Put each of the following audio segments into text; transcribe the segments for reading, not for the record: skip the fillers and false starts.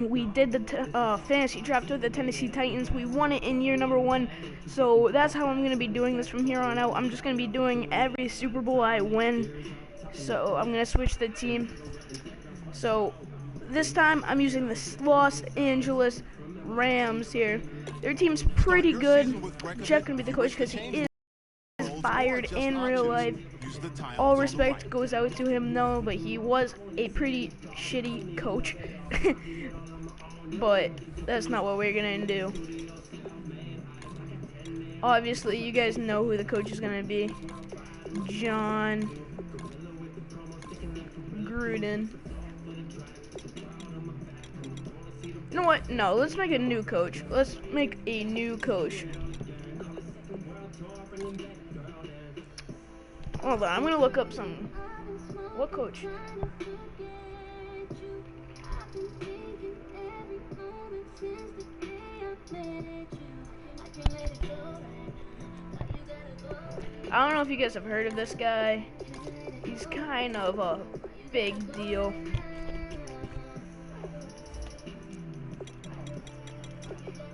we did the fantasy draft with the Tennessee Titans. We won it in year number 1, so that's how I'm going to be doing this from here on out. I'm just going to be doing every Super Bowl I win, so I'm going to switch the team. So this time I'm using the Los Angeles Rams here. Their team's pretty good. Jeff can be the coach because he is fired in real life. All respect goes out to him, no, but he was a pretty shitty coach. But that's not what we're gonna do. Obviously, you guys know who the coach is gonna be. John Gruden. You know what? No, let's make a new coach. Let's make a new coach. Hold on, I'm gonna look up some. What coach? I don't know if you guys have heard of this guy. He's kind of a big deal.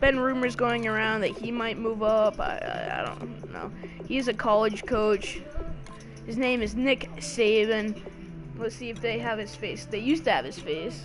Been rumors going around that he might move up. I don't know. He's a college coach. His name is Nick Saban. Let's see if they have his face. They used to have his face.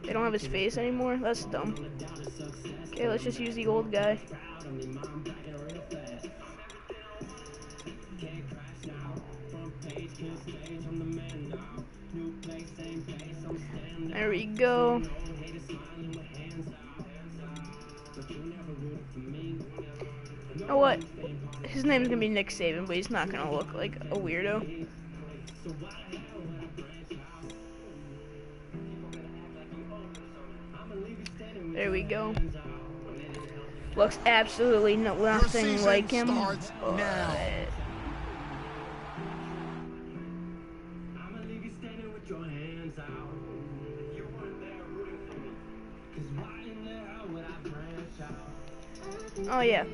They don't have his face anymore? That's dumb. Okay, let's just use the old guy. There we go. You know what? His name's gonna be Nick Saban, but he's not gonna look like a weirdo. There we go. Looks absolutely nothing like him. Oh yeah.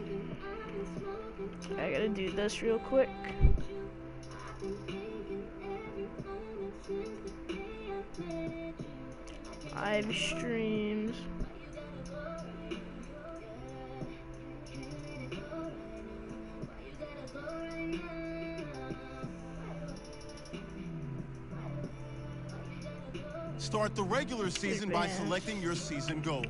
I gotta do this real quick. Live streams. Start the regular season by selecting your season goal.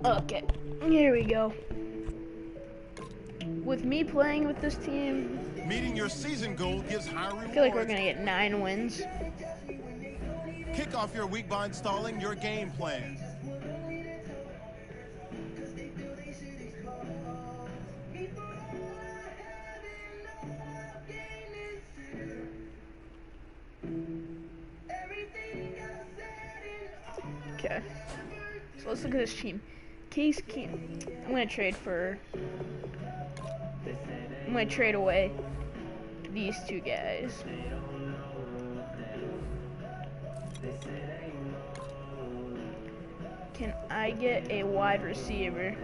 Okay, here we go. With me playing with this team, meeting your season goal gives high rewards. I feel like we're gonna get 9 wins. Kick off your week by installing your game plan. Okay, so let's look at this team. Case Keenum. I'm gonna trade away these two guys. Can I get a wide receiver?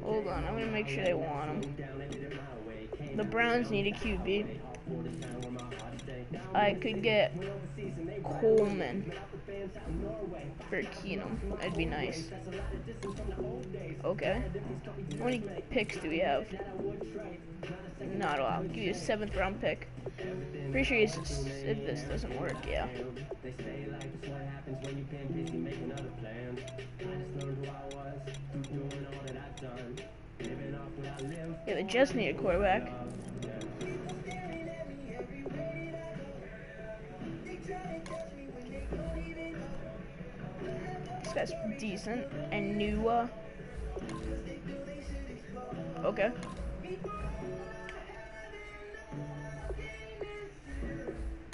Hold on, I'm gonna make sure they want him. The Browns need a QB. I could get Coleman for Keenum. That'd be nice. Okay. How many picks do we have? Not a lot. I'll give you a 7th round pick. Pretty sure if this doesn't work, yeah. Yeah, they just need a quarterback. That's decent. And Nua. Okay.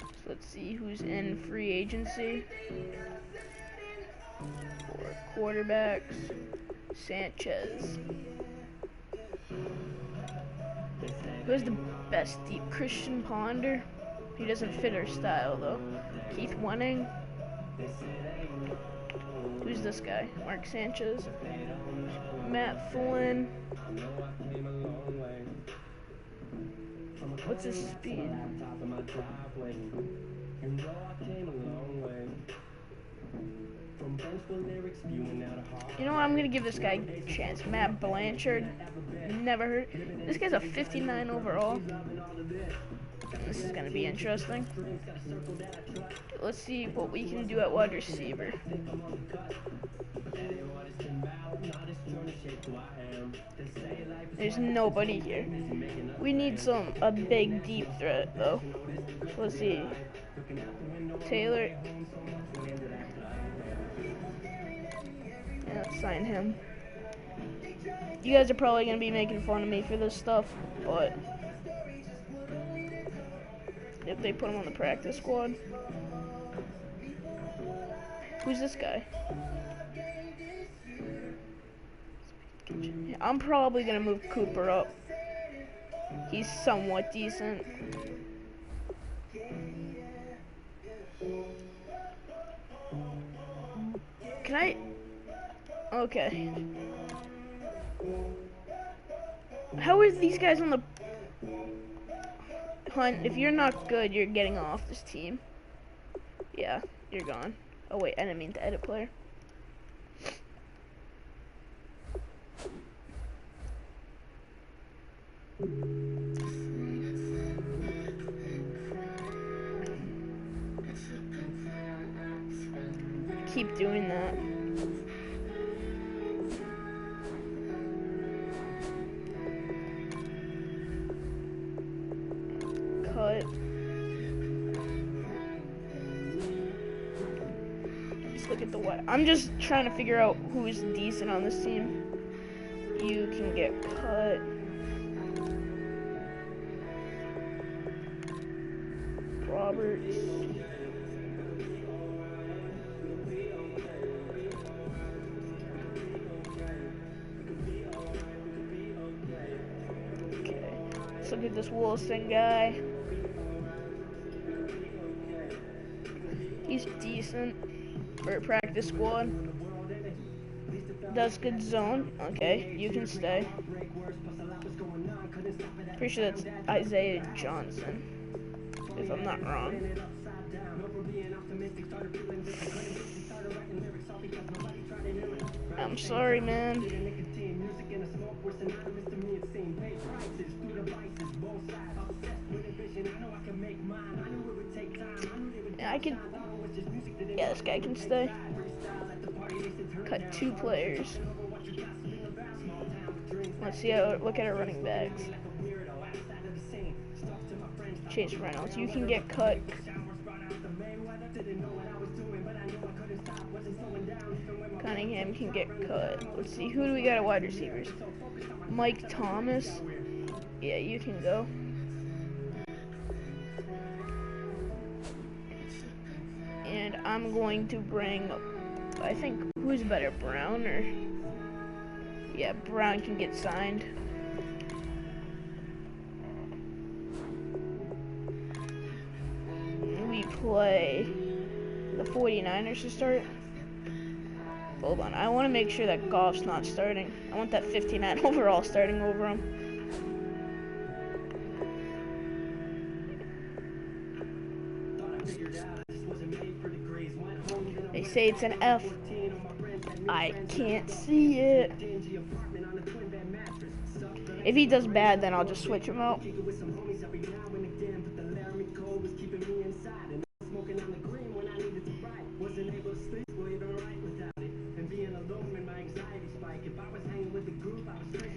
So let's see who's in free agency. For quarterbacks, Sanchez. Who's the best deep? Christian Ponder. He doesn't fit our style though. Keith Wenning. Who's this guy? Mark Sanchez. Matt Flynn. What's his speed? You know what? I'm gonna give this guy a chance. Matt Blanchard. Never heard. This guy's a 59 overall. This is gonna be interesting. Let's see what we can do at wide receiver. There's nobody here. We need a big deep threat though. Let's see. Taylor. Yeah, let's sign him. You guys are probably gonna be making fun of me for this stuff, but if they put him on the practice squad. Who's this guy? I'm probably gonna move Cooper up. He's somewhat decent. Can I? Okay. How are these guys on the hunt? If you're not good, you're getting off this team. Yeah, you're gone. Oh wait, I didn't mean to edit player. Keep doing that. Cut. Let's look at the what. I'm just trying to figure out who is decent on this team. You can get cut. Roberts. Okay. Let's look at this Wilson guy. He's decent for a practice squad. Does good zone. Okay, you can stay. Pretty sure that's Isaiah Johnson, if I'm not wrong. I'm sorry, man. I can. Yeah, this guy can stay. Cut 2 players. Let's see how. Look at our running backs. Chase Reynolds, you can get cut. Cunningham can get cut. Let's see, who do we got at wide receivers? Mike Thomas. Yeah, you can go. And I'm going to bring, I think, who's better, Brown or? Yeah, Brown can get signed. We play the 49ers to start. Hold on, I want to make sure that Goff's not starting. I want that 59 overall starting over him. They say it's an F. I can't see it. If he does bad, then I'll just switch him out.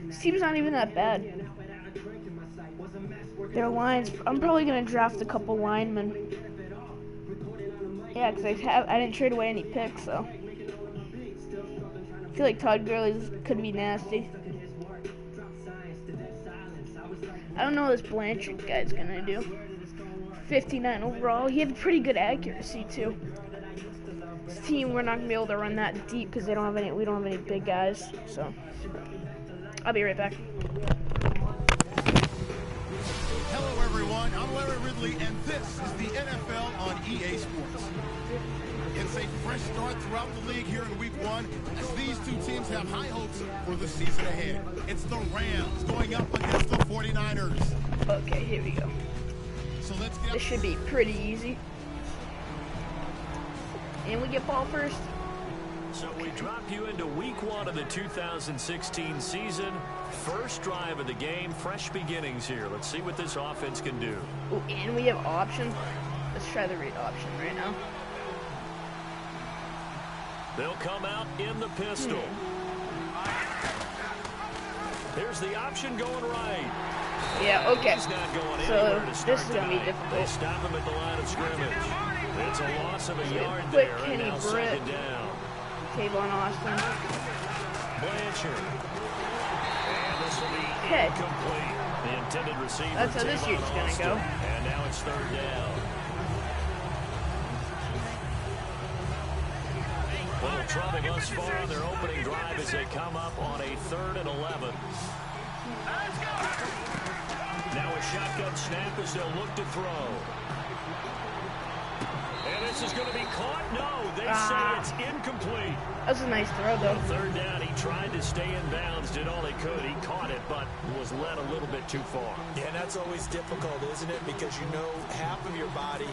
This team's not even that bad. Their lines, I'm probably gonna draft a couple linemen. Yeah, because I didn't trade away any picks, so. feel like Todd Gurley could be nasty. I don't know what this Blanchard guy's gonna do. 59 overall. He had pretty good accuracy too. This team, we're not gonna be able to run that deep because we don't have any big guys. So I'll be right back. Hello, everyone. I'm Larry Ridley, and this is the NFL on EA Sports. It's a fresh start throughout the league here in Week 1 as these two teams have high hopes for the season ahead. It's the Rams going up against the 49ers. Okay, here we go. So let's get. This should be pretty easy. And we get ball first. So we drop you into Week 1 of the 2016 season. First drive of the game, fresh beginnings here. Let's see what this offense can do. Ooh, and we have option. Let's try the read option right now. They'll come out in the pistol. Here's the option going right. Yeah, okay. He's not going So anywhere to start this is going to be tonight. They difficult. stop him at the line of scrimmage. It's a loss of a yard Quick there, and Kenny now Britt. second down. Tavon Austin. Blanchard. And this will be Okay. incomplete. The intended receiver, That's how this Tavon year's going to Austin. go. And now it's third down. Little trouble thus far on their opening drive as they come up on a 3rd and 11. Now a shotgun snap as they'll look to throw. And this is going to be caught. No, they say it's incomplete. That was a nice throw, though. On 3rd down, he tried to stay in bounds, did all he could. He caught it, but was led a little bit too far. Yeah, and that's always difficult, isn't it? Because you know half of your body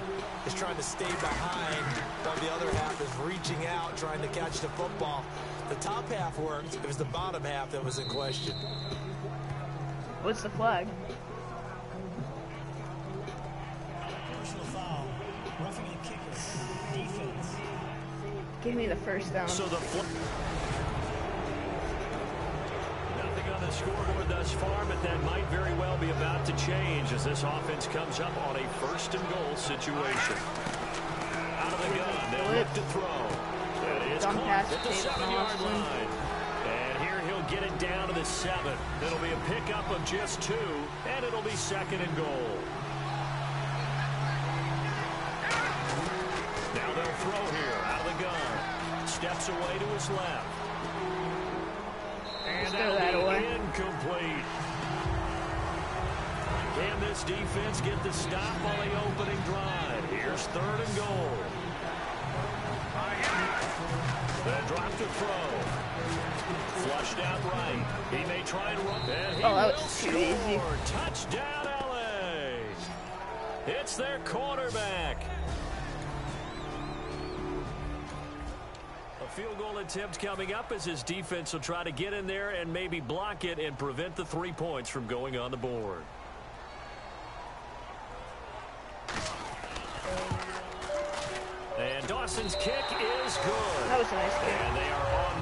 is trying to stay behind, while the other half is reaching out, trying to catch the football. The top half worked. It was the bottom half that was in question. What's the flag? Personal foul. Roughing a kicker. Defense. Give me the first down. So the nothing on the scoreboard thus far, but that might very well be about to change as this offense comes up on a 1st and goal situation. Out of the gun, they'll look to throw. That is Dumb pass caught at the to Tavon 7-yard Austin. line. And here he'll get it down to the 7. It'll be a pickup of just 2, and it'll be 2nd and goal. Now they'll throw here out of the gun. Steps away to his left. And Throw that'll that be away. incomplete. Can this defense get the stop on the opening drive? Here's 3rd and goal. They'll drop to throw. Flushed out right. He may try and run. And he Oh, that will was too score. easy. Touchdown, LA. It's their quarterback. A field goal attempt coming up as his defense will try to get in there and maybe block it and prevent the 3 points from going on the board. And Dawson's kick is good. That was a nice kick. And they are on.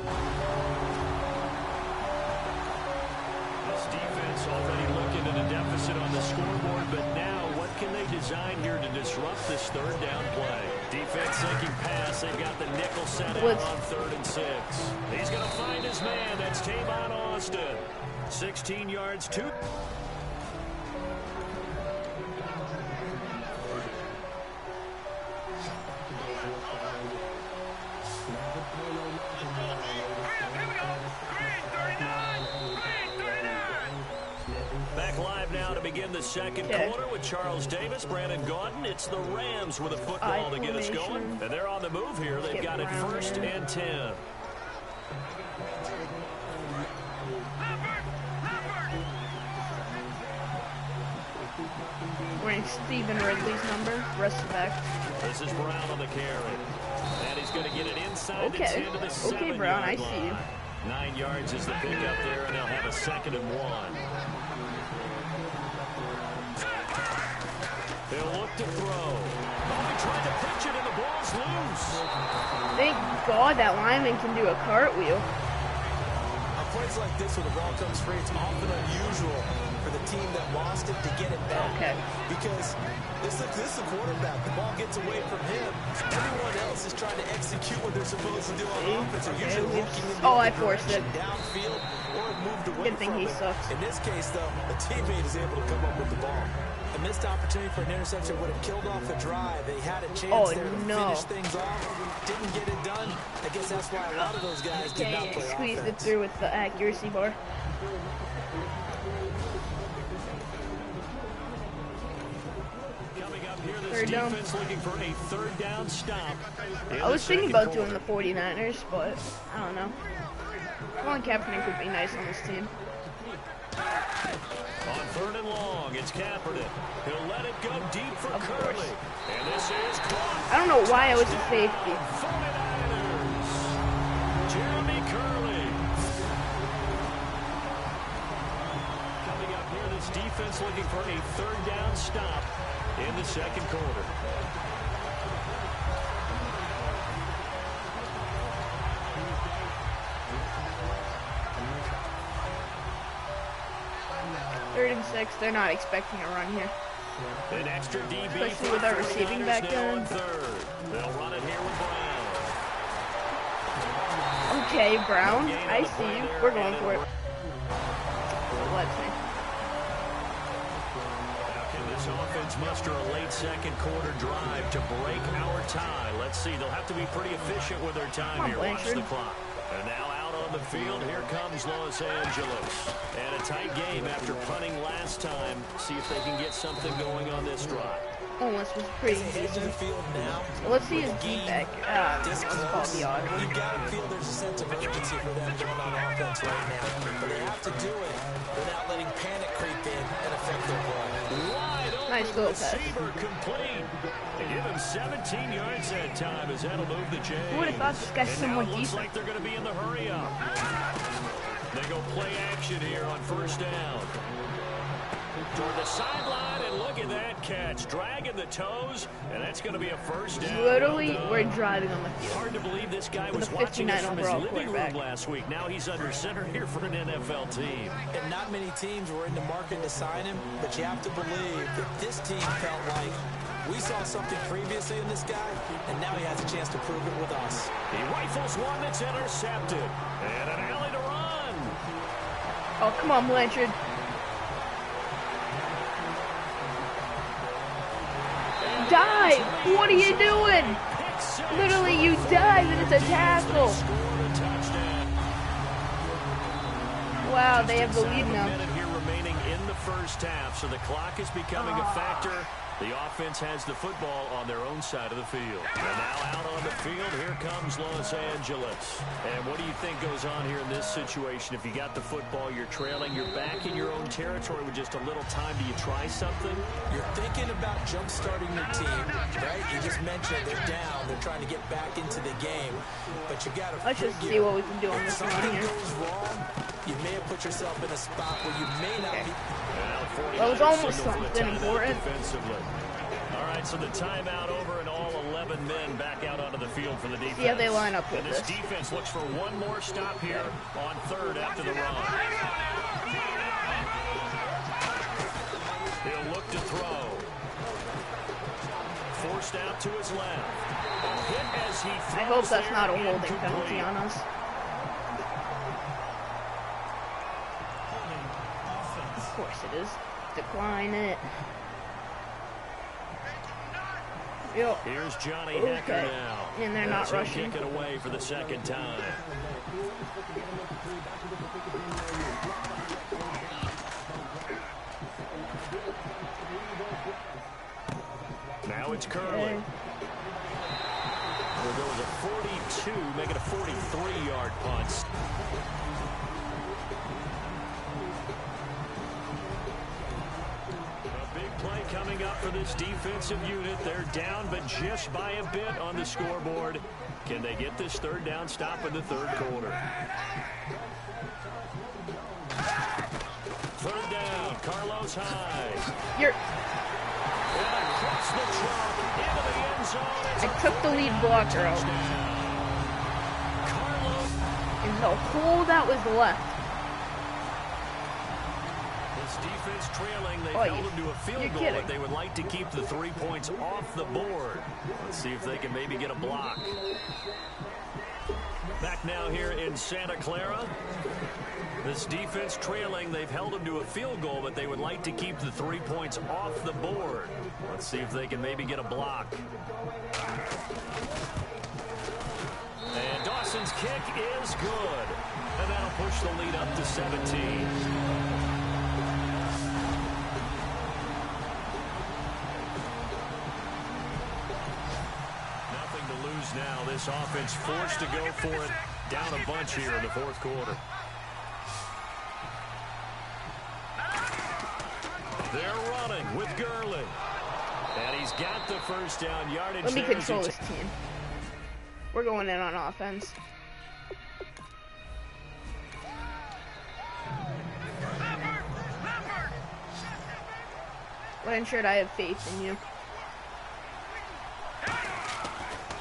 This defense already looking at a deficit on the scoreboard, but now what can they design here to disrupt this 3rd down play? Defense sinking pass. They've got the nickel set out Blitz. on 3rd and 6. He's going to find his man. That's Tavon Austin. 16 yards, 2. Back live now to begin the 2nd quarter with Charles Davis, Brandon Gaudin. It's the Rams with a football to get us going. And they're on the move here. They've got it 1st and 10. Wearing Stephen Ridley's number. Rest back. This is Brown on the carry. And he's going to get it inside the Okay. 10 to the Okay, 7-yard Brown, I line. see you. 9 yards is the pickup there, and they'll have a 2nd and 1. They'll look to throw. Oh, he tried to pitch it, and the ball's loose. Thank God that lineman can do a cartwheel. On plays like this, where the ball comes free, it's often unusual for the team that lost it to get it back. Okay. Because this is the quarterback. The ball gets away from him. Everyone else is trying to execute what they're supposed to do on offense. They're usually looking in the I other forced it. direction, downfield, or have moved away Good thing from he it. sucks. In this case, though, a teammate is able to come up with the ball. A missed opportunity for an interception would have killed off the drive. They had a chance there to finish things off. Didn't get it done. I guess that's why a lot of those guys did not play Squeezed offense. it through with the accuracy bar. Coming up here, this Third down. defense looking for a third down stop. I was thinking about doing the 49ers, but I don't know. Colin Kaepernick would be nice on this team. On third and long, it's Kaepernick. He'll let it go deep for Curley. And this is caught. I don't know why I was a safety. 49ers. Jeremy Curley. Coming up here, this defense looking for a third down stop in the second quarter. Third and 6, they're not expecting a run here. An extra DB, especially with our receiving back now then. on third. They'll run it here with Brown. Okay, Brown, I see you. We're going for it. Let's see. Now can this offense muster a late second quarter drive to break our tie? Let's see. They'll have to be pretty efficient with their time here. Watch the clock. And now out on the field, here comes Los Angeles. And a tight game after punting last time. See if they can get something going on this drive. Oh, this was pretty decent. So let's see his deep back. Let's call the odd one. You gotta feel there's a sense of urgency for them going on offense right now. But they have to do it without letting panic creep in and affect their play. Wide open Nice little pass. receiver complete. They give him 17 yards that time as that'll move the chains. Who would have thought this guy's And somewhat now it looks decent? like they're going to be in the hurry up. They go play action here on first down. Toward the sideline, and look at that catch. Dragging the toes, and that's going to be a first down. Literally, we're driving on the field. Hard to believe this guy With was a watching us 59 from his overall living room quarterback. last week. Now he's under center here for an NFL team. And not many teams were in the market to sign him, but you have to believe that this team felt like we saw something previously in this guy, and now he has a chance to prove it with us. He rifles one that's intercepted. And an alley to run. Oh, come on, Blanchard. Dive! What are you doing? Literally, you dive and it's a tackle. Wow, they have the lead now. Minute here remaining in the first half, so the clock is becoming a factor. The offense has the football on their own side of the field. And now out on the field, here comes Los Angeles. And what do you think goes on here in this situation? If you got the football, you're trailing, you're back in your own territory with just a little time. Do you try something? You're thinking about jump-starting your team, right? You just mentioned they're down. They're trying to get back into the game. But you got to Let's just see what we can do on if this one something here. goes wrong, you may have put yourself in a spot where you may not be. That was almost something important. Defensively. All right, so the timeout over and all 11 men back out onto the field for the defense. See how they line up with and this this. defense looks for one more stop here on third after the run. He'll look to throw. Forced out to his left. Hit as he throws. I hope that's not a there, holding penalty incomplete. on us. Of course it is. Decline it. Yo. Here's Johnny Okay. Hecker now. And they're not As he'll rushing. kick it away for the second time. Now it's Curley. Okay. We'll go with a 42, make it a 43-yard punt. A big play coming up for this defensive unit. They're down, but just by a bit on the scoreboard. Can they get this third down stop in the third quarter? Third down, Carlos Hyde. You're. And across the trunk, into the end zone. It's I took the lead blocker out. Carlos. And the hole that was left. This This defense trailing. They've Oh, held them to a field goal, kidding. but they would like to keep the 3 points off the board. Let's see if they can maybe get a block. Back now here in Santa Clara. This defense trailing. They've held them to a field goal, but they would like to keep the 3 points off the board. Let's see if they can maybe get a block. And Dawson's kick is good. And that'll push the lead up to 17. Nothing to lose now. This offense forced to go for it. Down a bunch here in the fourth quarter. They're running with Gurley. And he's got the first down yardage. Let me control this team. We're going in on offense. Blanchard, I have faith in you.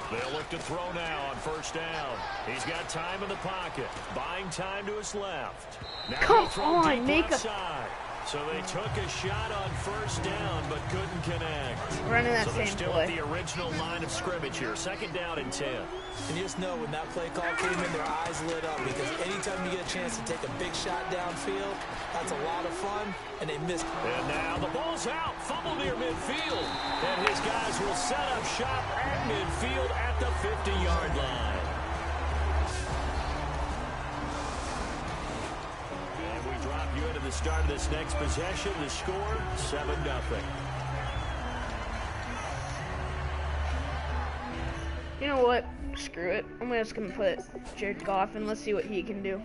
They'll look to throw now on first down. He's got time in the pocket. Buying time to his left. Now Come throw on, deep make left a... side. So they took a shot on first down, but couldn't connect. Running that so they're same still play. at the original line of scrimmage here. Second down and 10. And you just know when that play call came in, their eyes lit up, because anytime you get a chance to take a big shot downfield, that's a lot of fun, and they missed. And now the ball's out. Fumble near midfield. And his guys will set up shop at midfield at the 50-yard line. You into the start of this next possession. The score, 7-0. You know what? Screw it. I'm just gonna put Jared Goff and let's see what he can do.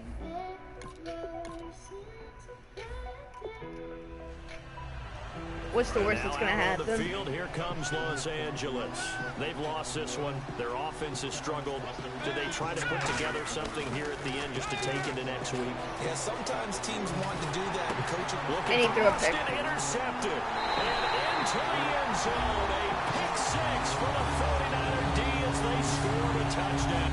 What's the worst that's gonna On the happen? field, here comes Los Angeles. They've lost this one. Their offense has struggled. Do they try to put together something here at the end just to take into next week? Yeah, sometimes teams want to do that, and coaching. And he threw a pick. Intercepted. And into the end zone. A pick six for the 49er D as they score a touchdown.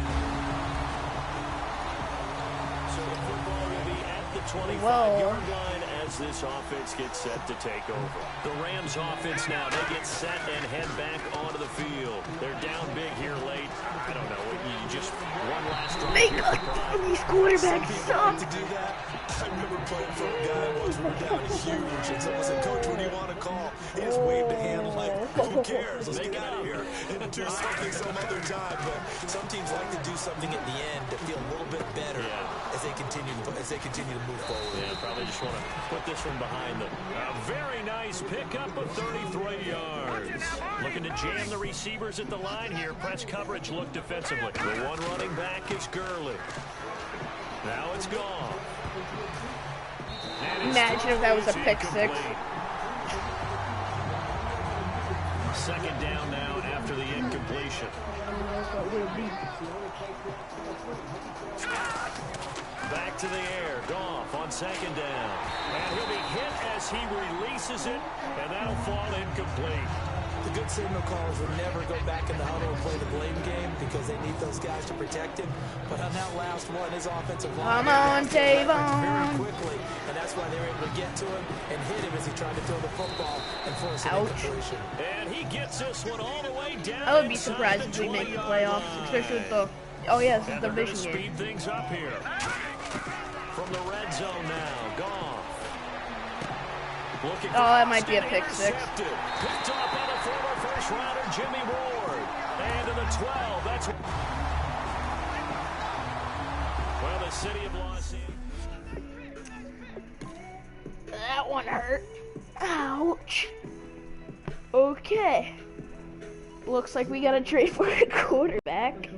So the football will be at the 25-yard line as this offense gets set to take over. The Rams offense now, they get set and head back onto the field. They're down big here late. I don't know, you just one last drive. Make up! These quarterbacks suck! To do that, I remember playing for a guy once, we were down huge, and someone said, "Coach, what do you want to call?" He just waved a hand like, "Who cares? Let's get out of here and do something some other time." But some teams like to do something at the end to feel a little bit better as they continue to move forward. Yeah, probably just want to put this one behind them. A very nice pickup of 33 yards. Looking to jam the receivers at the line here. Press coverage look defensively. The one running back is Gurley. Now it's gone. Imagine if that was a pick six. Second down now after the incompletion. Back to the air. Goff on second down. And he'll be hit as he releases it, and that'll fall incomplete. The good signal callers will never go back in the huddle and play the blame game because they need those guys to protect him. But on that last one, his offensive line Come on, very Tavon. quickly, and that's why they were able to get to him and hit him as he tried to throw the football and force an incompletion. And he gets this one all the way down. I would be surprised if we make the playoffs, especially with the... Oh yeah, this is the division game. Speed things up here. From the red zone now, Goff. Oh, that might be a pick six. Picked up by the former first rounder, Jimmy Ward. And to the 12, that's... Well, the city of Los Angeles. That one hurt. Ouch. Okay. Looks like we gotta trade for a quarterback.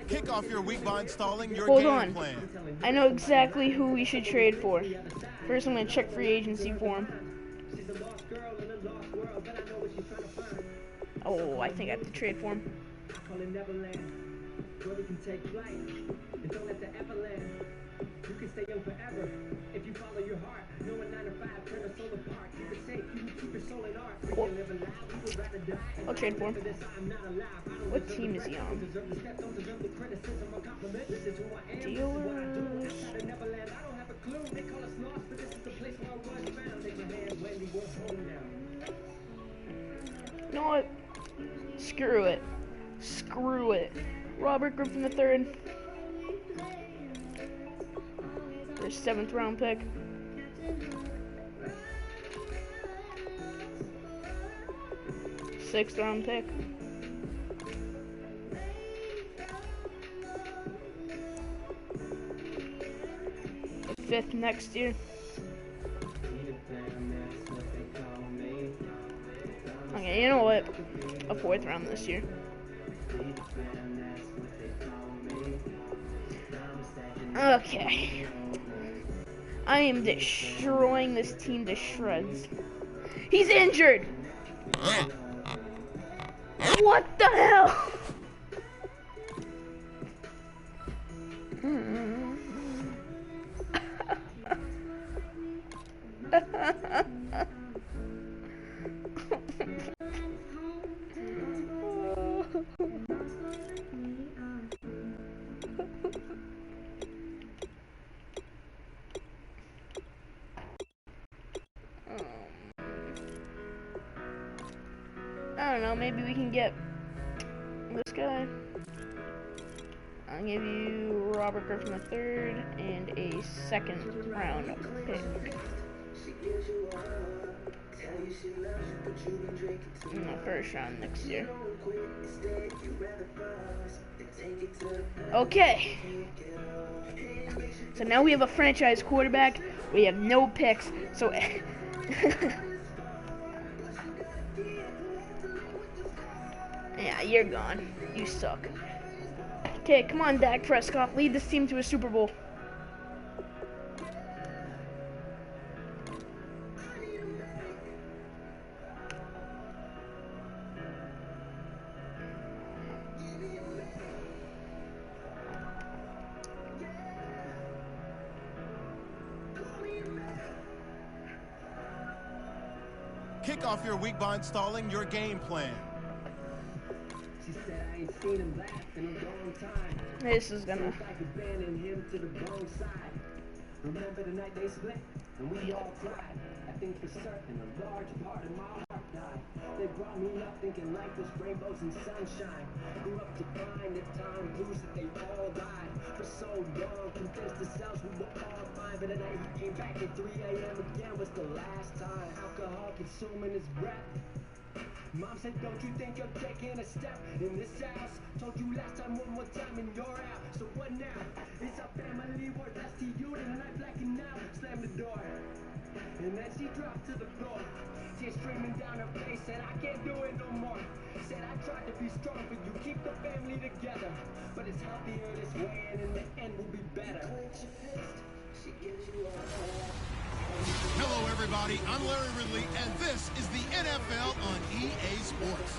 Kick off your week by installing your Hold game on. plan. I know exactly who we should trade for. First, I'm gonna check free agency for him. Oh, I think I have to trade for him. You can stay young forever if you follow your heart. No one 9 to 5, turn the soul apart. Keep it safe, you keep your soul in art. We can live alive, we would rather die. I'll trade for him. I'm not alive. I don't What deserve team the is he credit, on? deserve the step, don't deserve the criticism or compliment. This is who I am, this is what I do. Outside of Neverland, I don't have a clue. They call us lost, but this is the place where I was found. Take my hand, Wendy, we're home now. You know what? Screw it. Screw it. Robert Griffin III. Their 7th round pick. Sixth round pick. The 5th next year. Okay, you know what? A 4th round this year. Okay. I am destroying this team to shreds. He's injured! What the hell? I don't know, maybe we can get this guy. I'll give you Robert Griffin III and a 2nd round pick. In the 1st round next year. Okay. So now we have a franchise quarterback. We have no picks. So yeah, you're gone. You suck. Okay, come on, Dak Prescott. Lead this team to a Super Bowl. Kick off your week by installing your game plan. She said I ain't seen him laugh in a long time. This is gonna. Seems like abandoning him to the wrong side. Remember the night they split and we all cried. I think for certain a large part of my heart died. They brought me up thinking life was rainbows and sunshine. Grew up to find the time blues that they all died. For so long, convinced themselves we were all fine. But the night he came back at 3 a.m. again was the last time. Alcohol consuming his breath. Mom said, don't you think you're taking a step in this house? Told you last time, one more time and you're out. So what now? It's a family word, that's to you. Tonight blacking out, slam the door. And then she dropped to the floor. Tears streaming down her face, said I can't do it no more. Said I tried to be strong, but you keep the family together. But it's healthier this way, and in the end will be better. She gives you all. Hello, everybody. I'm Larry Ridley, and this is the NFL on EA Sports.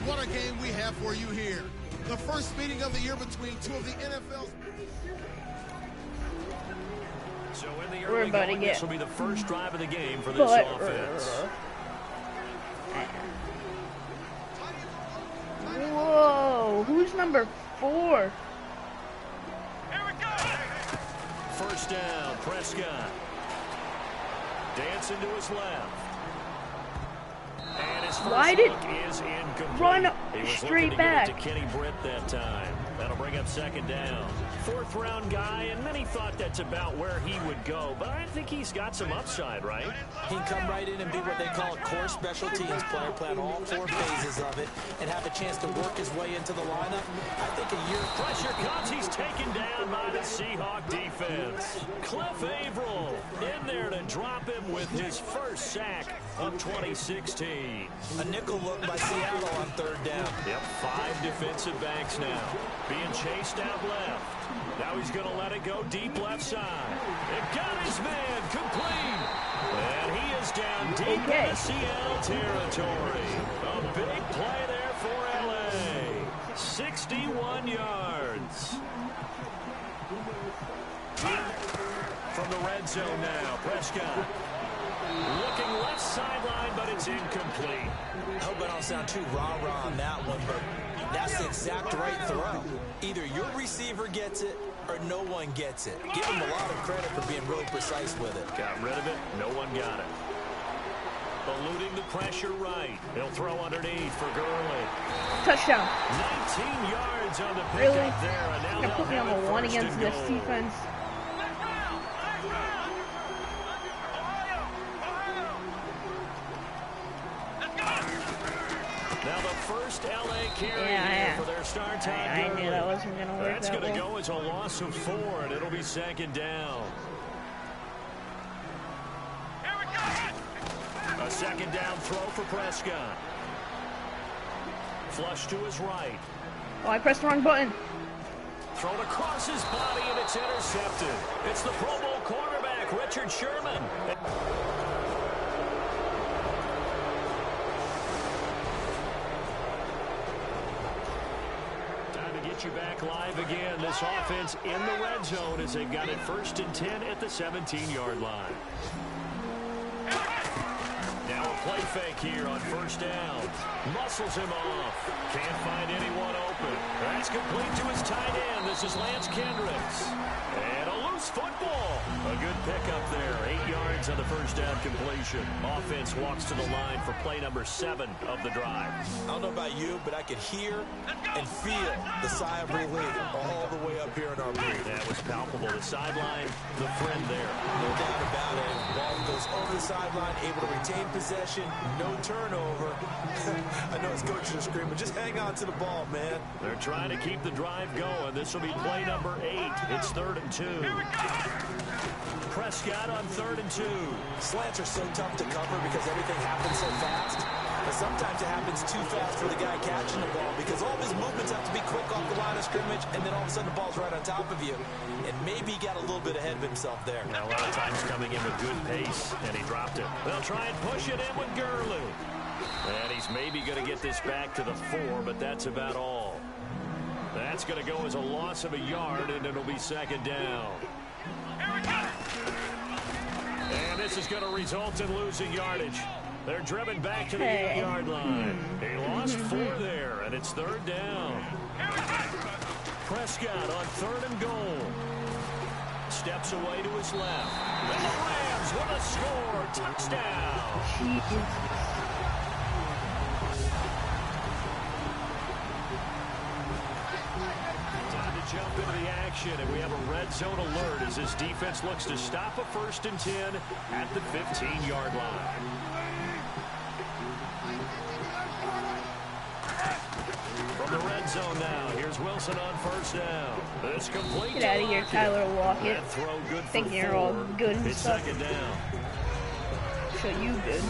What a game we have for you here. The first meeting of the year between two of the NFL's... So in the early going, this will be the first drive of the game for this offense. Whoa, who's number 4? Here we go. First down, Prescott. Dancing to his left. And his first look is incomplete. Run he was straight back to Kenny Britt that time. That'll bring up 2nd down. 4th round guy, and many thought that's about where he would go, but I think he's got some upside, right? He can come right in and be what they call a core special teams player, plan all 4 phases of it, and have a chance to work his way into the lineup. I think a year... Pressure comes, he's taken down by the Seahawk defense. Cliff Averill in there to drop him with his first sack of 2016. A nickel look by Seattle on 3rd down. Yep, 5 defensive backs now. Being chased out left. Now he's going to let it go deep left side. It got his man complete. And he is down deep in the Seattle territory. A big play there for LA. 61 yards. from the red zone now. Prescott looking left sideline, but it's incomplete. I hope I don't sound too rah-rah on that one, but that's the exact right throw. Either your receiver gets it or no one gets it. Give him a lot of credit for being really precise with it. Got rid of it. No one got it. Eluding the pressure right. He'll throw underneath for Gurley. Touchdown. 19 yards on the pickup Really? there. And now You're gonna put me on the one first against and this goal. defense. Now the first LA carry Yeah. here for their star time. I knew that wasn't gonna work That's that going to well. go as a loss of 4, and it'll be second down. A second down throw for Prescott. Flush to his right. Oh, I pressed the wrong button. Thrown across his body, and it's intercepted. It's the Pro Bowl cornerback, Richard Sherman. Time to get you back live again. This offense in the red zone as they've got it 1st and 10 at the 17-yard line. Now a play fake here on 1st down. Muscles him off. Can't find anyone open. That's complete to his tight end. This is Lance Kendricks. And a loose football. A good pickup there. 8 yards on the 1st down completion. Offense walks to the line for play number 7 of the drive. I don't know about you, but I could hear and feel the sigh of relief all the way up here in our booth. That was palpable. The sideline, the friend there. No doubt about it. Ball goes over the sideline, able to retain possession, no turnover. I know it's coaches are screaming, just hang on to the ball, man. They're trying to keep the drive going. This will be play number 8. It's 3rd and 2. Prescott on 3rd and 2. Slants are so tough to cover because everything happens so fast. But sometimes it happens too fast for the guy catching the ball because all of his movements have to be quick off the line of scrimmage, and then all of a sudden the ball's right on top of you. And maybe he got a little bit ahead of himself there. Now, a lot of times coming in with good pace, and he dropped it. They'll try and push it in with Gurley. And he's maybe going to get this back to the 4, but that's about all. That's going to go as a loss of a yard, and it'll be second down. And this is going to result in losing yardage. They're driven back to the 8-yard line. He lost 4 there, and it's 3rd down. Prescott on 3rd and goal. Steps away to his left. And the Rams with a score. Touchdown. Time to jump into the action, and we have a red zone alert as this defense looks to stop a 1st and 10 at the 15-yard line. From the red zone now, here's Wilson on 1st down. This complete. Get out of here, Tyler Lockett. That throw good for Thinking you're all 4. good and It's stuff. 2nd down. So you good.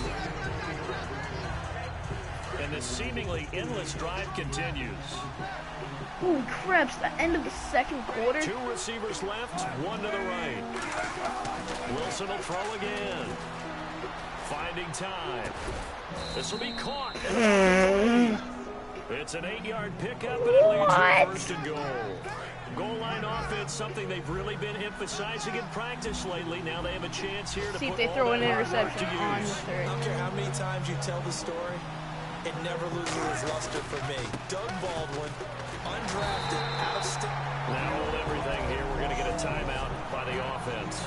And the seemingly endless drive continues. Holy crap, it's the end of the 2nd quarter. 2 receivers left, 1 to the right. Wilson will throw again. Finding time. This will be caught. It's an 8-yard pickup, and it leads to 1st and goal. Goal line offense, something they've really been emphasizing in practice lately. Now they have a chance here to See if put they all throw an that hard work interception to on the use. 3rd. I don't care how many times you tell the story, it never loses its luster for me. Doug Baldwin, undrafted, out of state. Now hold everything here. We're going to get a timeout by the offense.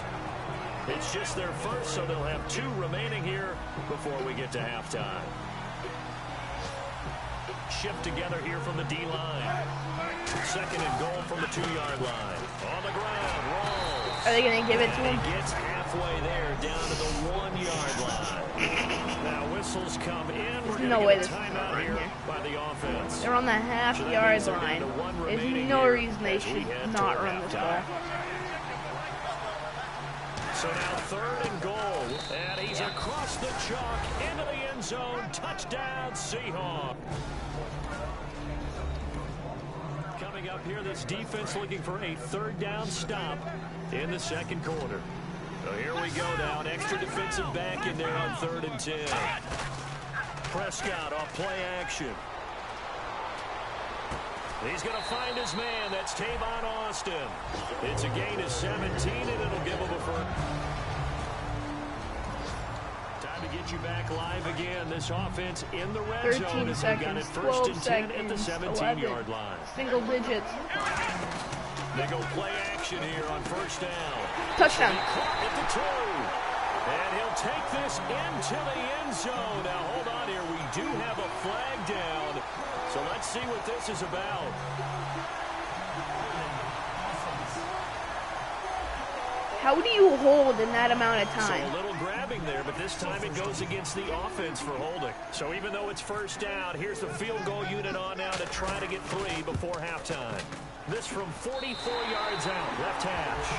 It's just their first, so they'll have 2 remaining here before we get to halftime. Shift together here from the D-line. 2nd and goal from the 2-yard line. On the ground, rolls. Are they going to give it to him? He gets halfway there, down to the 1-yard line. Now whistles come in. We're No going way to this get a is timeout right here here. by the offense. They're on the So that half-yard means they're down line. to 1 There's remaining no here reason they as we should head not toward run this halftime. ball. So now 3rd and goal, and he's across the chalk into the end zone. Touchdown, Seahawks. Coming up here, this defense looking for a 3rd down stop in the 2nd quarter. So here we go now, an extra defensive back in there on 3rd and 10. Prescott off play action. He's going to find his man. That's Tavon Austin. It's a gain of 17, and it'll give him a first. Time to get you back live again. This offense in the red zone 13 as they got it seconds, first 12 and 10 at the seconds, 17-yard line. Single digits. They go play action here on first down. Touchdown. Caught at the 2. And he'll take this into the end zone. Now, hold on here. We do have a flag down. So let's see what this is about. How do you hold in that amount of So time? a little grabbing there, but this time it goes against the offense for holding. So even though it's first down, here's the field goal unit on now to try to get 3 before halftime. This from 44 yards out, left hash.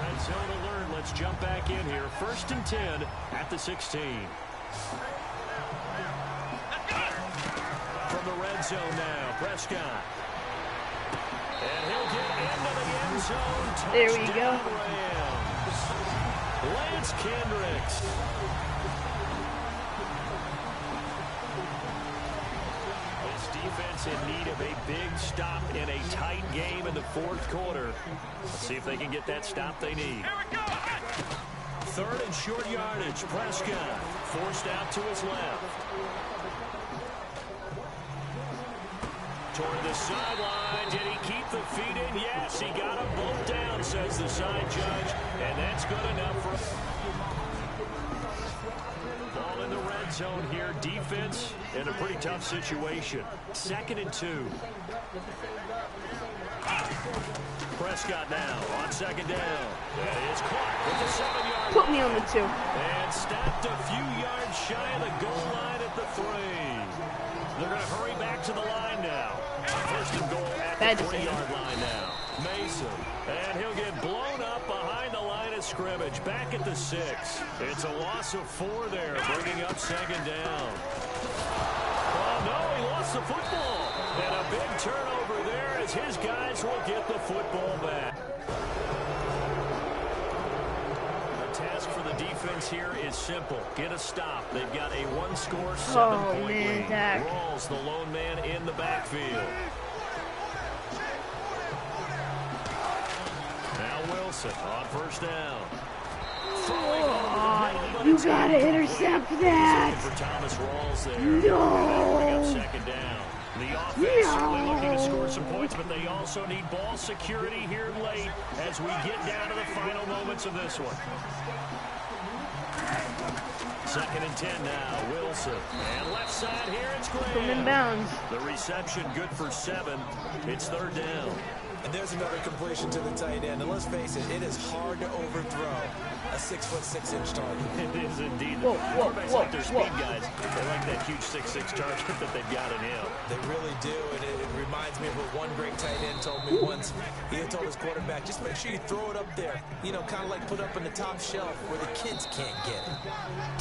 Red zone alert. Let's jump back in here. First and 10 at the 16. From the red zone now, Prescott. And he'll get into the end zone. There we go. Rams. Lance Kendricks. This defense in need of a big stop in a tight game in the fourth quarter. Let's see if they can get that stop they need. Third and short yardage. Prescott forced out to his left. Toward the sideline. Did he keep the feet in? Yes, he got them both down, says the side judge. And that's good enough for... Ball in the red zone here. Defense in a pretty tough situation. 2nd and 2. Prescott now on 2nd down. And it's caught with the 7-yard. Put me on the 2. And stopped a few yards shy of the goal line at the 3. They're going to hurry back to the line now. First and goal at the 3-yard line now. Mason. And he'll get blown up behind the line of scrimmage. Back at the 6. It's a loss of 4 there, bringing up 2nd down. Oh, no, he lost the football. And a big turnover there as his guys will get the football back. Task for the defense here is simple. Get a stop. They've got a 1-score, 7-point lead. Rawls, the lone man in the backfield. Now Wilson on first down. Oh, you gotta intercept that. For Thomas Rawls there. No. Bring up 2nd down. The offense certainly looking to score some points, but they also need ball security here late as we get down to the final moments of this one. 2nd and 10 now, Wilson. And left side here, it's Graham. In bounds. The reception good for 7. It's 3rd down. And there's another completion to the tight end. And let's face it, it is hard to overthrow a 6'6" target. It is indeed. Quarterbacks like their speed guys. They like that huge 6'6" target that they've got in him. They really do, and it reminds me of what one great tight end told me once. He had told his quarterback, just make sure you throw it up there. You know, kind of like put up in the top shelf where the kids can't get it.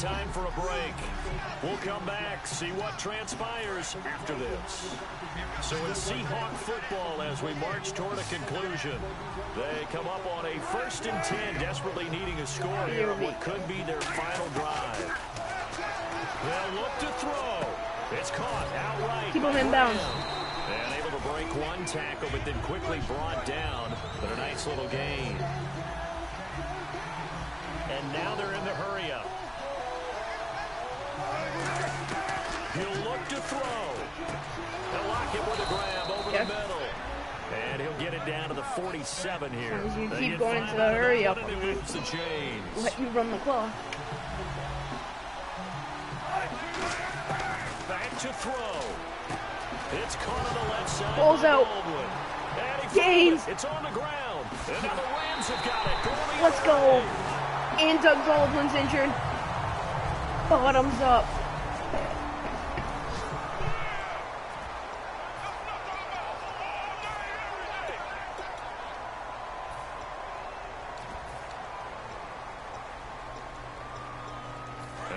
Time for a break. We'll come back, see what transpires after this. So it's Seahawk football as we march toward a conclusion. They come up on a 1st and 10, desperately needing a score here on what could be their final drive. They'll look to throw. It's caught outright. Keep him in bounds. And able to break one tackle, but then quickly brought down. But a nice little gain. And now they're in the hurry-up. He'll look to throw. They'll lock him with a grab over the middle. And he'll get it down to the 47 here. As you keep going into the hurry-up, let you run the clock. Back to throw. It's caught on the left side. Ball's out. Gains. It's on the ground. And now the Rams have got it. Let's go. And Doug Baldwin's injured. Bottoms up.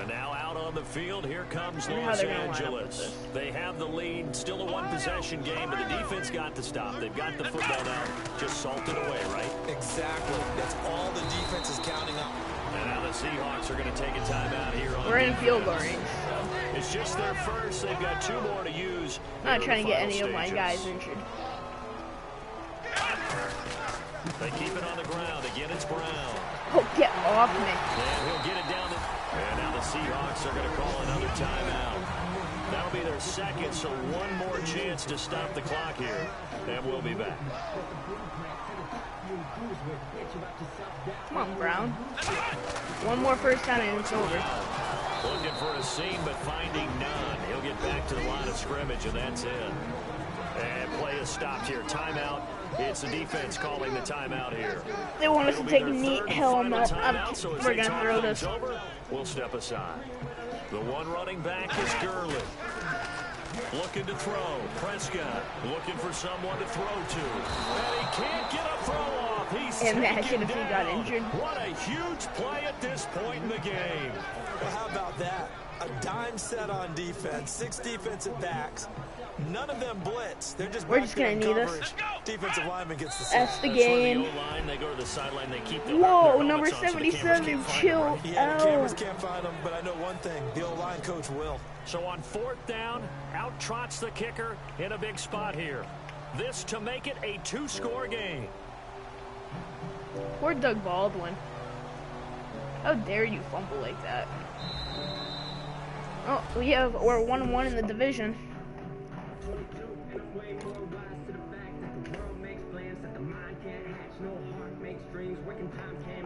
And now out on the field, here comes Los Angeles. They have the lead, still a one-possession game, but the defense got to stop. They've got the football now, just salted away, right? Exactly. That's all the defense is counting on. And now the Seahawks are going to take a timeout here on We're in defense. field goal range. It's just their first. They've got 2 more to use. I'm not in trying the to get final any of my guys stages. injured. They keep it on the ground. Again, it's Brown. Oh, get off me. And he'll get it down. And now the Seahawks are going to call another timeout. That'll be their second, so one more chance to stop the clock here. And we'll be back. Come on, Brown. One more first down and it's over. Looking for a seam, but finding none. He'll get back to the line of scrimmage, and that's it. And play is stopped here. Timeout. It's the defense calling the timeout here. They want us to It'll be take their neat third and hell final no. timeout, so as We're they going to talk throw things this. over, we'll step aside. The one running back is Gurley. Looking to throw. Prescott looking for someone to throw to. And he can't get a throw off. He's Imagine taken if he got down. injured. What a huge play at this point in the game. Well, how about that? A dime set on defense, 6 defensive backs. None of them blitz. They're just We're just gonna need us. coverage. Defensive lineman gets the sack. That's the That's where game. the O-line, they go to the sideline, they keep their Whoa, their number helmets on so the cameras 77, can't find chill them, right? Yeah, the out. cameras can't find them, but I know one thing. The O-line coach will. So on 4th down, out trots the kicker in a big spot here. This to make it a 2-score game. Poor Doug Baldwin. How dare you fumble like that? Oh, we're 1-1 in the division.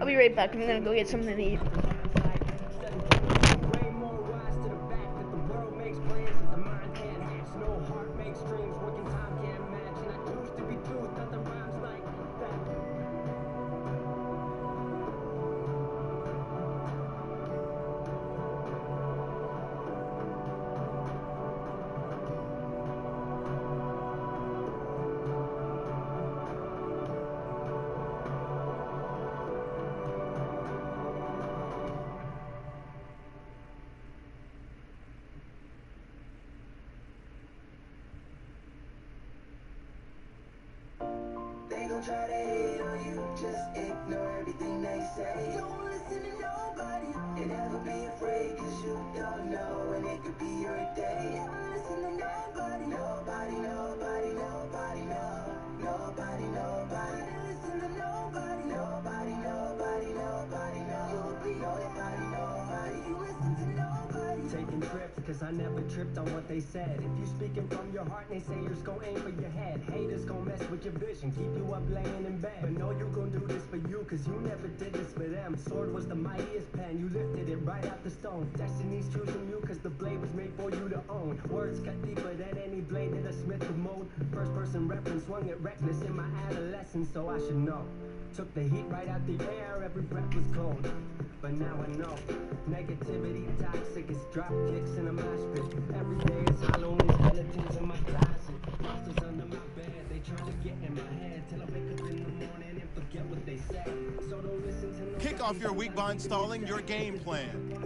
I'll be right back. I'm gonna go get something to eat. They gon' try to hate on you, just ignore everything they say. Don't listen to nobody, and never be afraid, cause you don't know when it could be your day. Don't listen to nobody, nobody, nobody, nobody, no. Nobody, nobody, don't listen to nobody, nobody, nobody, nobody, no. You'll be nobody, nobody, you listen to nobody. Taking trips, cause I never tripped on what they said. If you speaking from your heart, they say you're gon' aim for your head. Haters gon' mess with your vision, keep you up laying in bed. But no, you gon' do this for you, cause you never did this for them. Sword was the mightiest pen, you lifted it right out the stone. Destiny's choosing you, cause the blade was made for you to own. Words cut deeper than any blade that a smith could mold. First person reference, swung it reckless in my adolescence, so I should know. Took the heat right out the air, every breath was cold. But now I know, negativity toxic, it's drop kicks in a mosh pit. Every day it's Halloween skeletons in my closet. Monsters under my bed, they try to get in my head till I wake up in the morning and forget what they said. So don't listen to no. Kick off your week by installing your game plan. So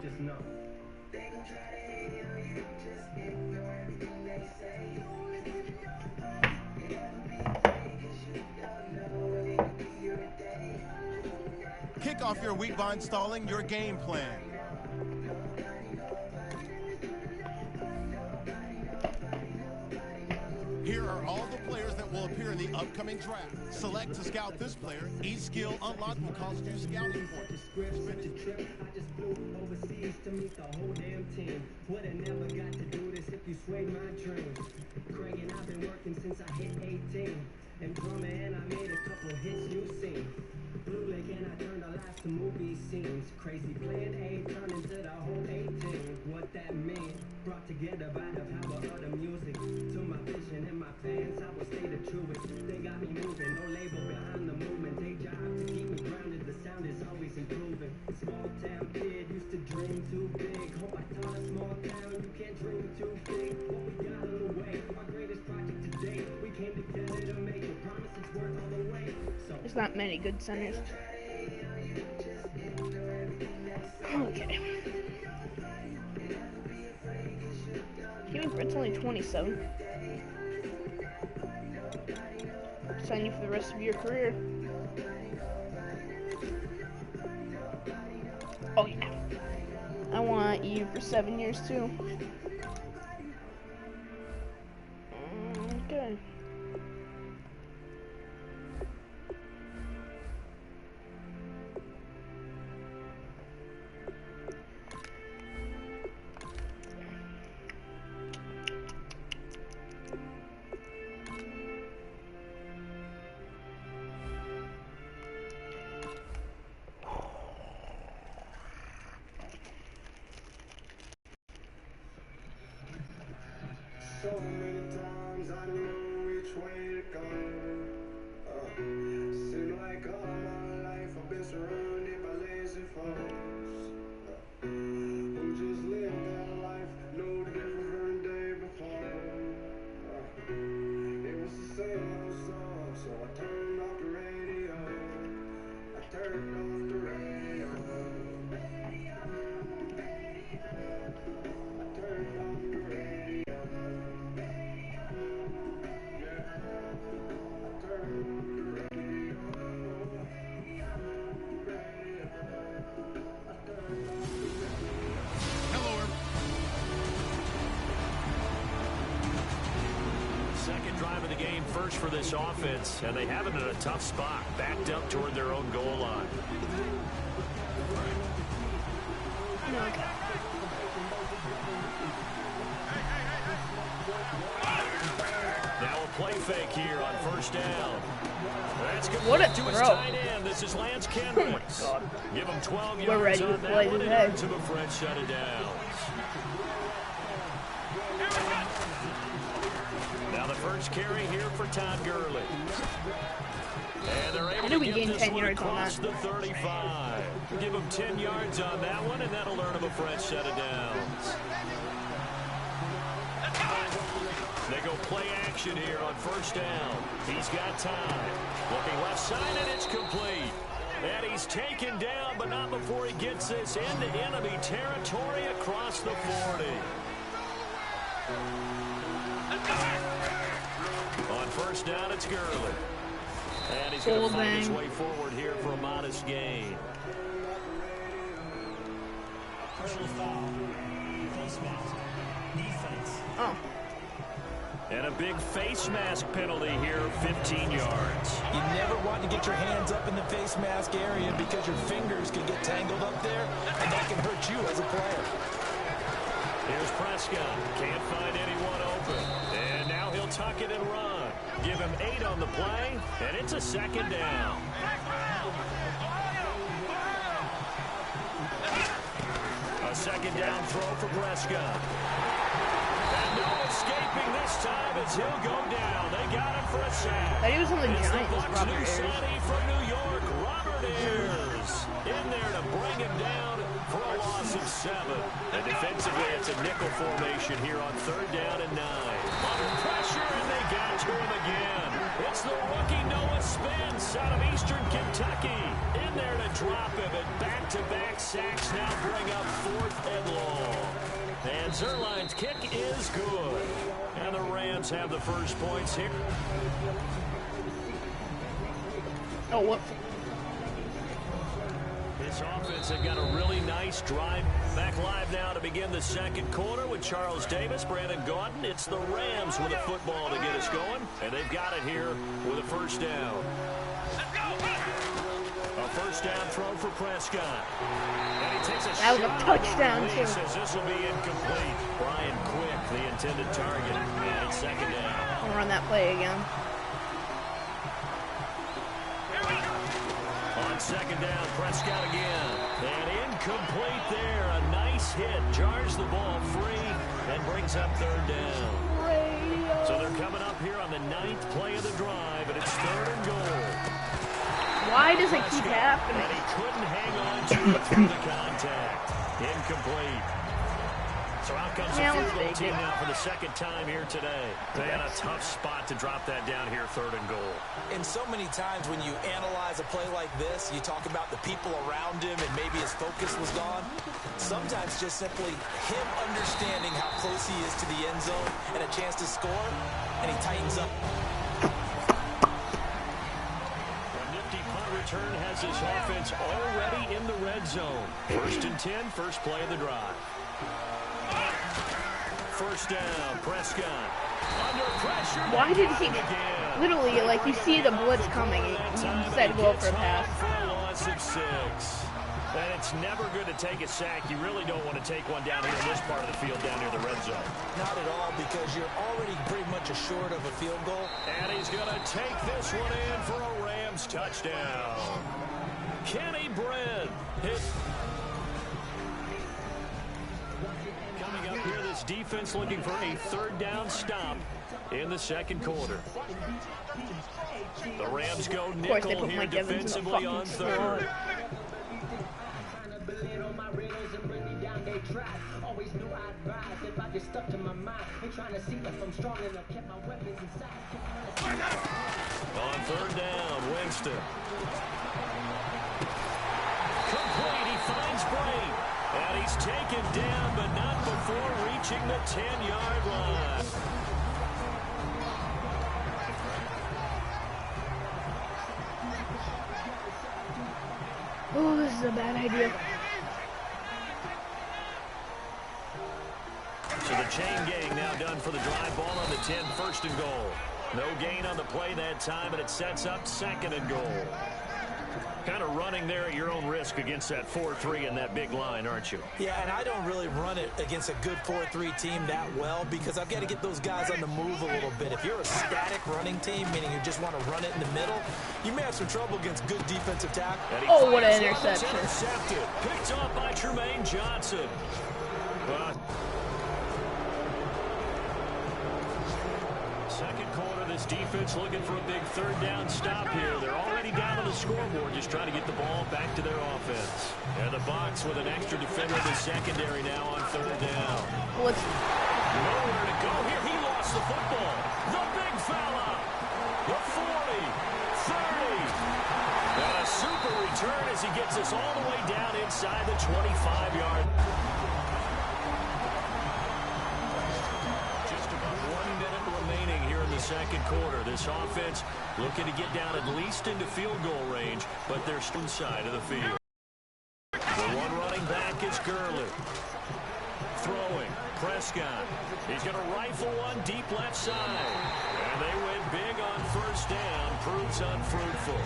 just know. They gon' try to hate on you, just ignore everything they say. Don't listen to nobody, never be afraid, cause you don't know when it could be your day. Kick off your week by installing your game plan. Here are all the players that will appear in the upcoming draft. Select to scout this player. Each skill unlocked will cost you scouting points. Such a trip, I just flew overseas to meet the whole damn team. Would've never got to do this if you swayed my dreams. Craig and I've been working since I hit 18. And drumming and I made a couple hits you've seen. Blue Lake and I turned our lives to movie scenes. Crazy plan A turned into the whole 18. What that mean? Brought together by the power of the music. To my vision and my fans, I will stay the truest. They got me moving, no label behind the movement. They job to keep me grounded, the sound is always improving. Small town kid used to dream too big. Hope I taught a small town, you can't dream too big. What we got on the way, our greatest project to date. We came together to make a promise it's worth all the way. So There's not many good centers. Okay. Human Brett's only 27. Sign you for the rest of your career. you for 7 years too. Okay. So many times I know which way to go. Seem like all my life I've been surrounded by lazy folks who just live their life no different from the day before. It was the same old song, so I turned off the radio. I turned off the radio. I turned off the radio. Second drive of the game first for this offense, and they have it in a tough spot, backed up toward their own goal line. Now a play fake here on first down. That's What a to his throw. tight end. This is Lance Kendricks. Oh my God. Give him 12 We're yards ready to on play that one, and today. earns him a fresh set of downs. Now the first carry here for Todd Gurley. And they're able to we get gained this 10 one yards on across that. the 35. Give him 10 yards on that one, and that'll earn him a fresh set of downs. They go play action here on first down. He's got time. Looking left side, and it's complete. And he's taken down, but not before he gets this into enemy territory across the 40. On first down, it's Gurley. And he's going to find his way forward here for a modest gain. Personal foul. Face mask. Defense. Oh. And a big face mask penalty here, 15 yards. You never want to get your hands up in the face mask area because your fingers can get tangled up there, and that can hurt you as a player. Here's Prescott. Can't find anyone open. And now he'll tuck it and run. Give him 8 on the play, and it's a second down. A second down throw for Prescott. And no escaping this time as he'll go down. They got him for a sack. Thought he was on the It's Giants, Bucs' Robert new Ayers. Sonny from New York, Robert Ayers. In there to bring him down for a loss of 7. And defensively, it's a nickel formation here on third down and 9. Under pressure, and they got to him again. It's the rookie Noah Spence out of Eastern Kentucky. In there to drop him, and back-to-back sacks now bring up 4th and long. And Zerline's kick is good. And the Rams have the first points here. Oh, whoops. This offense have got a really nice drive. Back live now to begin the second quarter with Charles Davis, Brandon Gaudin. It's the Rams with a football to get us going, and they've got it here with a first down. A first down throw for Prescott. And he takes a That was a shot. touchdown, He too. says this will be incomplete. Brian Quick, the intended target, and it's second down. I'll run that play again. On second down, Prescott again. And incomplete there. A nice hit. Jars the ball free and brings up third down. So they're coming up here on the 9th play of the drive, and it's 3rd and goal. Why does it keep And happening? he couldn't hang on to it through the contact. Incomplete. So out comes the Yeah, field let's goal take team it. now for the second time here today. They had a tough spot to drop that down here, 3rd and goal. And so many times when you analyze a play like this, you talk about the people around him and maybe his focus was gone. Sometimes just simply him understanding how close he is to the end zone and a chance to score, and he tightens up. A nifty punt return has his offense already in the red zone. 1st and 10, first play of the drive. First down, Prescott. Under pressure. Why did he literally, like, you see the blitz coming, he decided to go for a pass. For a loss of 6. And it's never good to take a sack. You really don't want to take one down here in this part of the field down near the red zone. Not at all, because you're already pretty much assured of a field goal. And he's going to take this one in for a Rams touchdown. Kenny Brent hit. Coming up here, this defense looking for a third down stop in the second quarter. The Rams go nickel here defensively on third. Always knew I'd rise if I just stuck to my mind. Ain't trying to see if I'm strong enough, kept my weapons inside. On third down, Winston. Complete, he finds Bray. And he's taken down, but not before reaching the 10-yard line. Oh, this is a bad idea. So the chain gang now done for the drive. Ball on the 10, first and goal. No gain on the play that time, and it sets up second and goal. Kind of running there at your own risk against that 4-3 and that big line, aren't you? Yeah, and I don't really run it against a good 4-3 team that well because I've got to get those guys on the move a little bit. If you're a static running team, meaning you just want to run it in the middle, you may have some trouble against good defensive tackle. Oh, what an interception. Intercepted. Picked off by Tremaine Johnson. Second quarter, this defense looking for a big third down stop here. They're already down on the scoreboard, just trying to get the ball back to their offense. And the Bucs with an extra defender in the secondary now on third down. What's nowhere to go here. He lost the football. The big fella. The 40, 30. And a super return as he gets us all the way down inside the 25-yard. Second quarter, this offense looking to get down at least into field goal range, but they're still inside of the field. The one running back is Gurley. Throwing, Prescott. He's going to rifle one deep left side. And they win big on first down. Proves unfruitful.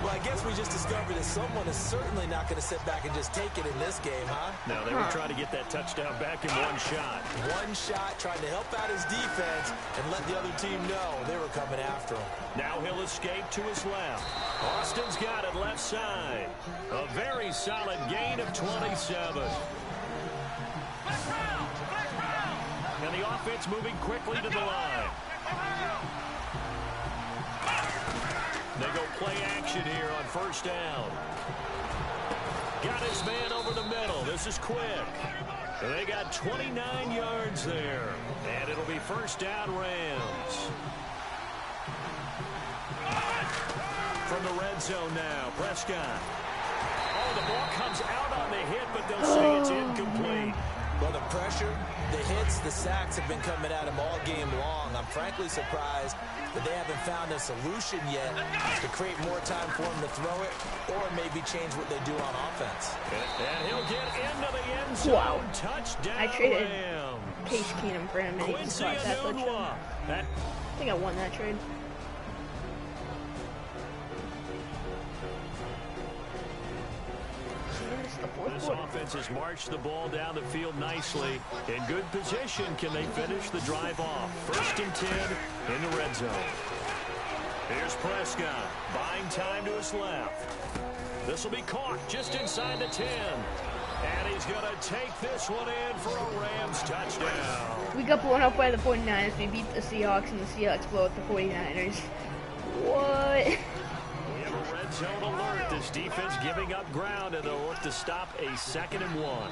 Well, I guess we just discovered that someone is certainly not going to sit back and just take it in this game, huh? No, they were trying to get that touchdown back in one shot. One shot, trying to help out his defense and let the other team know they were coming after him. Now he'll escape to his left. Austin's got it left side. A very solid gain of 27. And the offense moving quickly to the line. They go play action here on first down. Got his man over the middle. This is quick. They got 29 yards there. And it'll be first down Rams. From the red zone now, Prescott. Oh, the ball comes out on the hit, but they'll say it's incomplete. Well, the pressure, the hits, the sacks have been coming at him all game long. I'm frankly surprised that they haven't found a solution yet to create more time for him to throw it or maybe change what they do on offense. And he'll get into the end zone. Wow. Touchdown. I traded Rams. Case Keenum for him, and he just caught that touchdown. I think I won that trade. This offense has marched the ball down the field nicely. In good position, can they finish the drive off? First and 10 in the red zone. Here's Prescott, buying time to his left. This will be caught just inside the 10. And he's going to take this one in for a Rams touchdown. We got blown up by the 49ers. We beat the Seahawks, and the Seahawks blow up the 49ers. What? Red zone alert. This defense giving up ground, and they'll look to stop a 2nd and 1.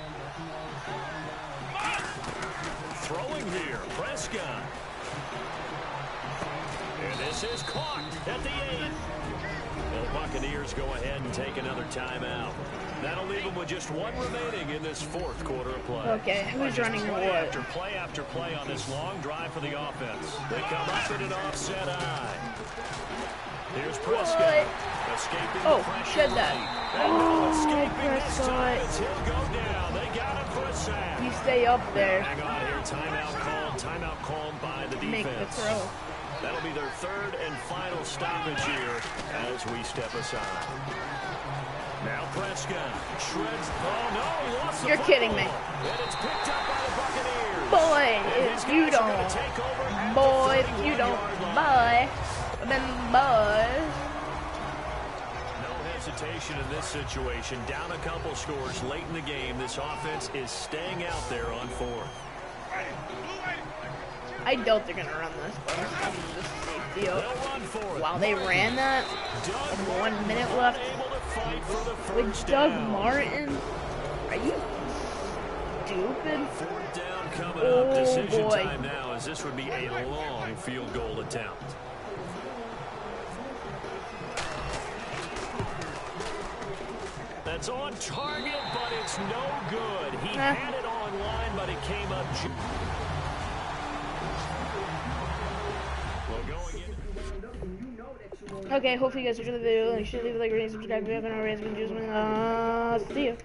Throwing here, Prescott. And this is caught at the 8. The Buccaneers go ahead and take another timeout. That'll leave them with just one remaining in this fourth quarter of play. Okay, who's running play what? after play on this long drive for the offense. They come up in an offset eye. Here's Prescott. Escaping Oh, the pressure shed that. right. And escaping this time as he'll go down. They got him for a sack. You stay up there. Hang on here. Timeout called by the defense. Make the throw. That'll be their third and final stoppage here as we step aside. Now Prescott shreds. Oh, no, he lost the You're football. kidding me. And it's picked up by the Buccaneers. Boy, And if these you guys are don't. gonna take over at Boy, the if you 31-yard don't. line. Boy. Then boy. No hesitation in this situation. Down a couple scores late in the game. This offense is staying out there on fourth. I doubt they're going to run this, but I'm just safety up. They'll run for it. Wow, they ran that with 1 minute left. Able to fight for the With first Doug down. Martin? Are you stupid? Fourth down coming Oh, up. Decision boy. time now, as this would be a long field goal attempt. That's on target, but it's no good. He had it on line, but it came up. Well, going in. Okay, hopefully you guys enjoyed the video. Make sure to leave a like, rate, subscribe if you haven't already. It's been Juiceman. See you.